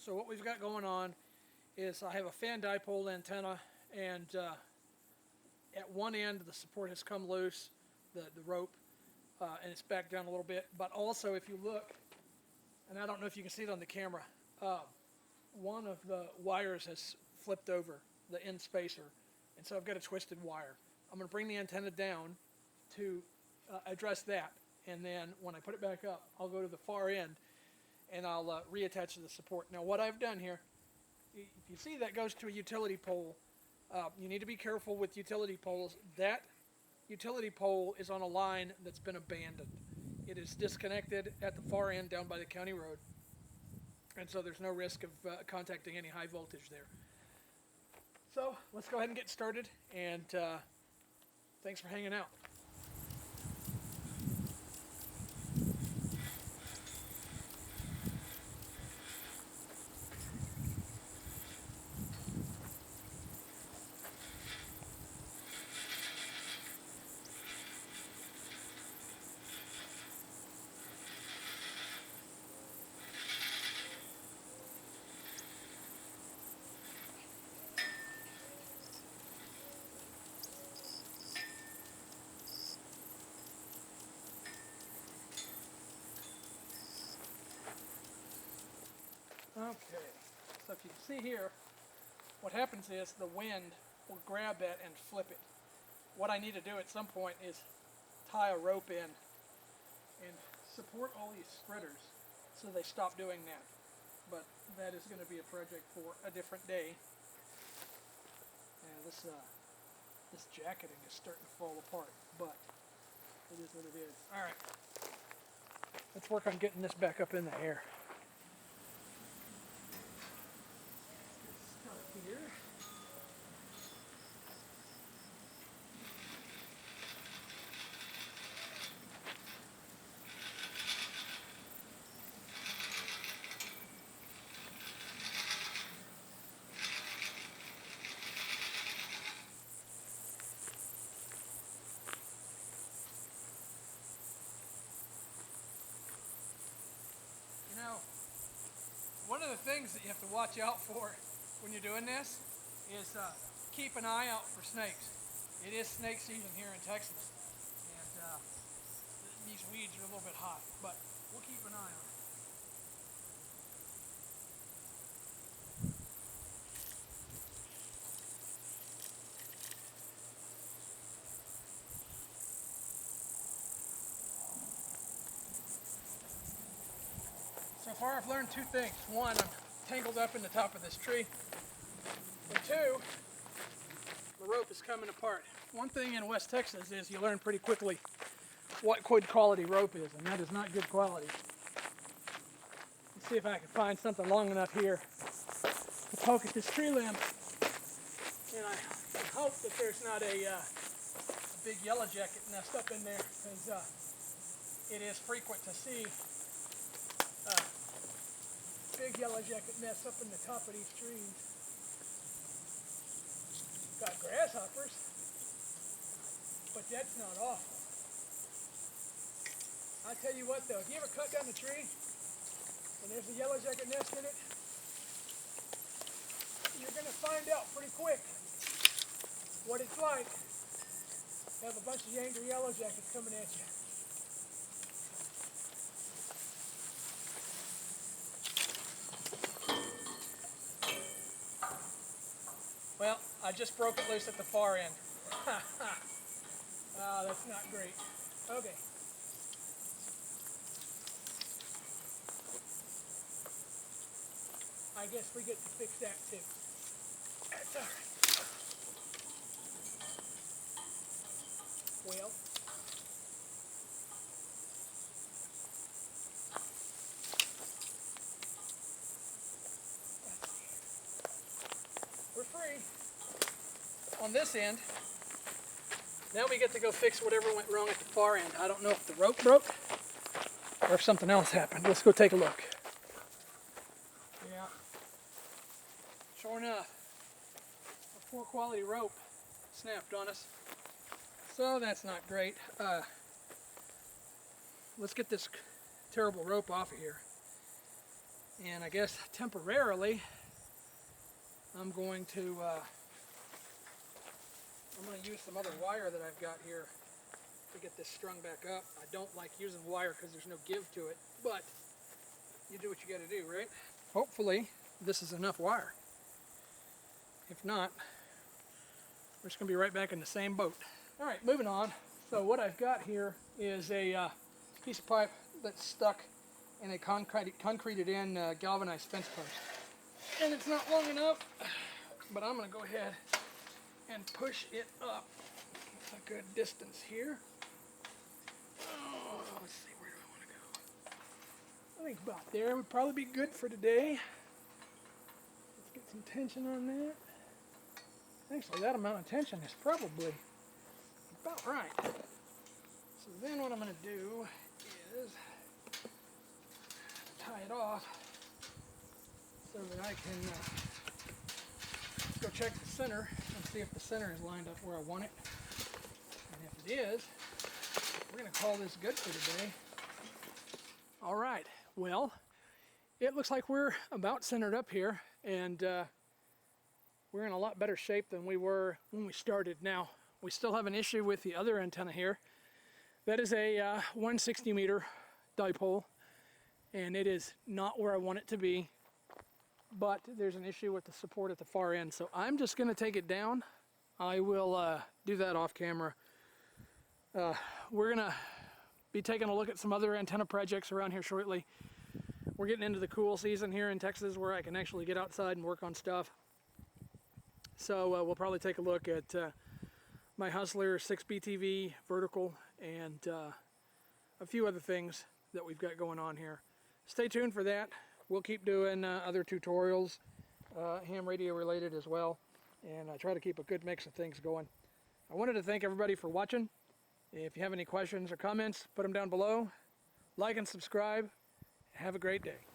So what we've got going on is I have a fan dipole antenna, and at one end the support has come loose, the rope, and it's back down a little bit. But also, if you look, and I don't know if you can see it on the camera, one of the wires has flipped over, the end spacer, and so I've got a twisted wire. I'm going to bring the antenna down to address that, and then when I put it back up, I'll go to the far end and I'll reattach to the support. Now what I've done here, if you see that goes to a utility pole, you need to be careful with utility poles. That utility pole is on a line that's been abandoned. It is disconnected at the far end down by the county road, and so there's no risk of contacting any high voltage there. So let's go ahead and get started, and thanks for hanging out. Okay, so if you can see here, what happens is the wind will grab that and flip it. What I need to do at some point is tie a rope in and support all these spreaders so they stop doing that. But that is going to be a project for a different day. And this jacketing is starting to fall apart, but it is what it is. All right, let's work on getting this back up in the air. Here. You know, one of the things that you have to watch out for when you're doing this is keep an eye out for snakes. It is snake season here in Texas, and these weeds are a little bit hot, but we'll keep an eye on it. So far I've learned two things. One, I'm tangled up in the top of this tree. And two, the rope is coming apart. One thing in West Texas is you learn pretty quickly what good quality rope is, and that is not good quality. Let's see if I can find something long enough here to poke at this tree limb. And I hope that there's not a big yellow jacket nest up in there, because it is frequent to see big yellow jacket nests up in the top of these trees. Got grasshoppers, but that's not awful. I tell you what though, if you ever cut down the tree and there's a yellow jacket nest in it, you're going to find out pretty quick what it's like to have a bunch of angry yellow jackets coming at you. Well, I just broke it loose at the far end. Oh, that's not great. Okay. I guess we get to fix that too. That's all right. Well, we're free on this end. Now we get to go fix whatever went wrong at the far end. I don't know if the rope broke or if something else happened. Let's go take a look. Yeah, sure enough, a poor quality rope snapped on us. So that's not great. Let's get this terrible rope off of here. And I guess temporarily I'm going to use some other wire that I've got here to get this strung back up. I don't like using wire because there's no give to it, but you do what you got to do, right? Hopefully this is enough wire. If not, we're just going to be right back in the same boat. All right, moving on. So what I've got here is a piece of pipe that's stuck in a concreted in galvanized fence post. And it's not long enough, but I'm going to go ahead and push it up a good distance here. Oh, let's see, where do I want to go? I think about there would probably be good for today. Let's get some tension on that. Actually, that amount of tension is probably about right. So then what I'm going to do is tie it off so that I can go check the center and see if the center is lined up where I want it. And if it is, we're going to call this good for today. All right, well, it looks like we're about centered up here, and we're in a lot better shape than we were when we started. Now, we still have an issue with the other antenna here. That is a 160 meter dipole, and it is not where I want it to be, but there's an issue with the support at the far end. So I'm just going to take it down. I will do that off camera. We're going to be taking a look at some other antenna projects around here shortly. We're getting into the cool season here in Texas where I can actually get outside and work on stuff. So we'll probably take a look at my Hustler 6BTV vertical and a few other things that we've got going on here. Stay tuned for that. We'll keep doing other tutorials, ham radio related as well, and I try to keep a good mix of things going. I wanted to thank everybody for watching. If you have any questions or comments, put them down below. Like and subscribe. Have a great day.